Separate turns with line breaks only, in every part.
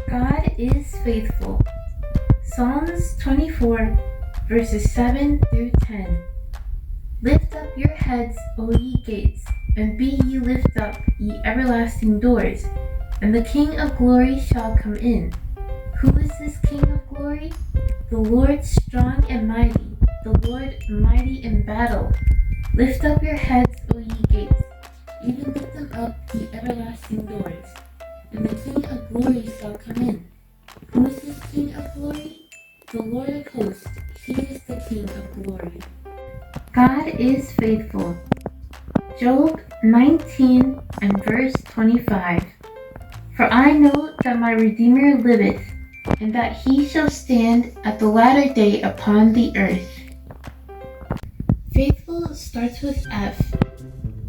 God is faithful. Psalms 24, verses 7 through 10. Lift up your heads, O ye gates, and be ye lift up, ye everlasting doors, and the King of glory shall come in. Who is this King of glory? The Lord strong and mighty, the Lord mighty in battle. Lift up your heads, O ye gates, even lift them up, ye everlasting doors, and the King of glory shall come in. Who is this King of glory? The Lord of hosts, he is the King of glory. God is faithful. Job 19 and verse 25. For I know that my Redeemer liveth, and that he shall stand at the latter day upon the earth. Faithful starts with F.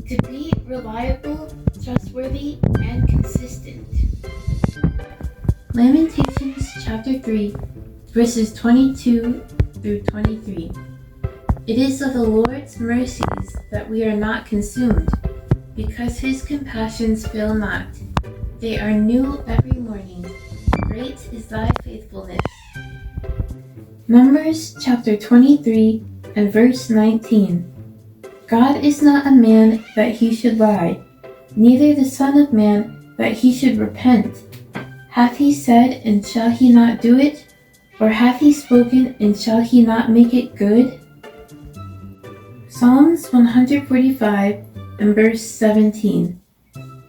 To be reliable, trustworthy, and consistent. Lamentations chapter 3, verses 22 through 23. It is of the Lord's mercies that we are not consumed, because his compassions fail not. They are new every morning. Great is thy faithfulness. Numbers chapter 23 and verse 19. God is not a man that he should lie, neither the Son of Man that he should repent. Hath he said, and shall he not do it? Or hath he spoken, and shall he not make it good? Psalms 145 and verse 17.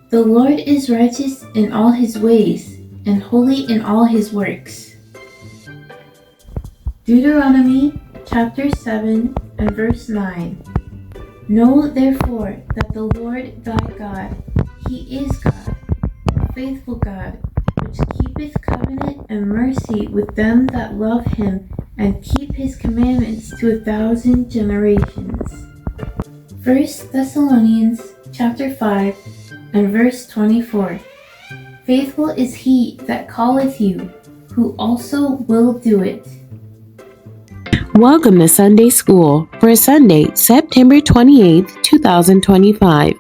The Lord is righteous in all his ways, and holy in all his works. Deuteronomy chapter 7 and verse 9. Know therefore that the Lord thy God, he is God, a faithful God, which keepeth covenant and mercy with them that love him, and keep his commandments to 1,000 generations. 1 Thessalonians chapter 5 and verse 24. Faithful is he that calleth you, who also will do it.
Welcome to Sunday School for Sunday, September 28, 2025.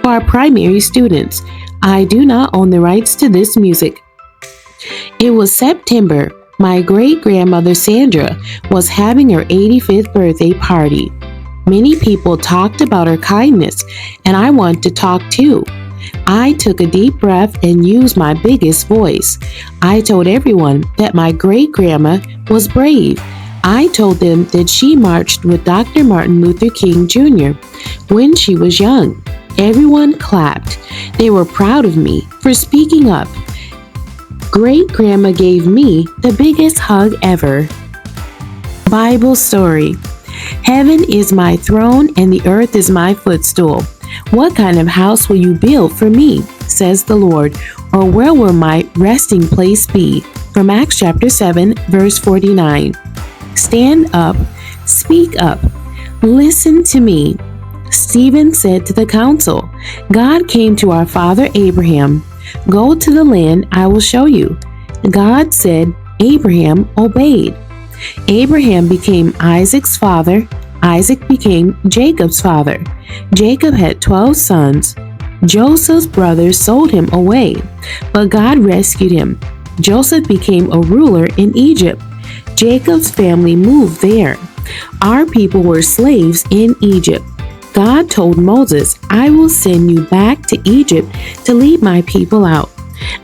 For our primary students, I do not own the rights to this music. It was September. My great-grandmother Sandra was having her 85th birthday party. Many people talked about her kindness, and I want to talk too. I took a deep breath and used my biggest voice. I told everyone that my great-grandma was brave. I told them that she marched with Dr. Martin Luther King Jr. when she was young. Everyone clapped. They were proud of me for speaking up. Great-grandma gave me the biggest hug ever. Bible story. Heaven is my throne and the earth is my footstool. What kind of house will you build for me, says the Lord, or where will my resting place be? From Acts chapter 7, verse 49. Stand up, speak up, listen to me. Stephen said to the council, God came to our father Abraham. Go to the land I will show you. God said, Abraham obeyed. Abraham became Isaac's father. Isaac became Jacob's father. Jacob had 12 sons. Joseph's brothers sold him away, but God rescued him. Joseph became a ruler in Egypt. Jacob's family moved there. Our people were slaves in Egypt. God told Moses, I will send you back to Egypt to lead my people out.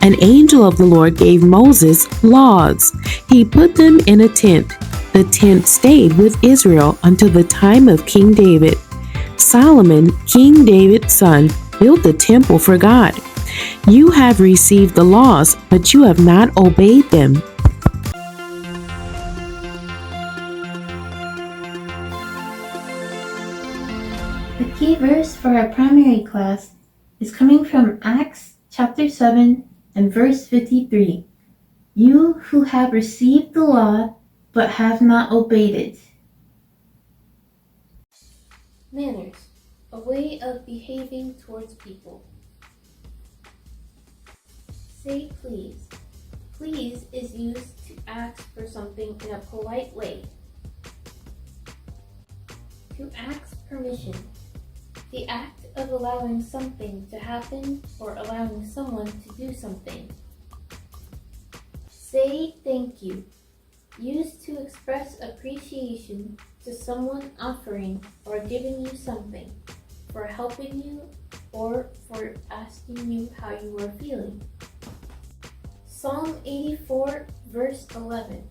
An angel of the Lord gave Moses laws. He put them in a tent. The tent stayed with Israel until the time of King David. Solomon, King David's son, built the temple for God. You have received the laws, but you have not obeyed them.
The key verse for our primary class is coming from Acts chapter 7 and verse 53. You who have received the law but have not obeyed it. Manners, a way of behaving towards people. Say please. Please is used to ask for something in a polite way. To ask permission. The act of allowing something to happen or allowing someone to do something. Say thank you. Used to express appreciation to someone offering or giving you something, for helping you, or for asking you how you are feeling. Psalm 84, verse 11.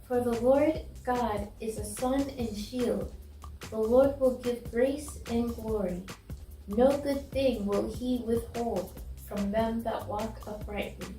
For the Lord God is a sun and shield. The Lord will give grace and glory. No good thing will he withhold from them that walk uprightly.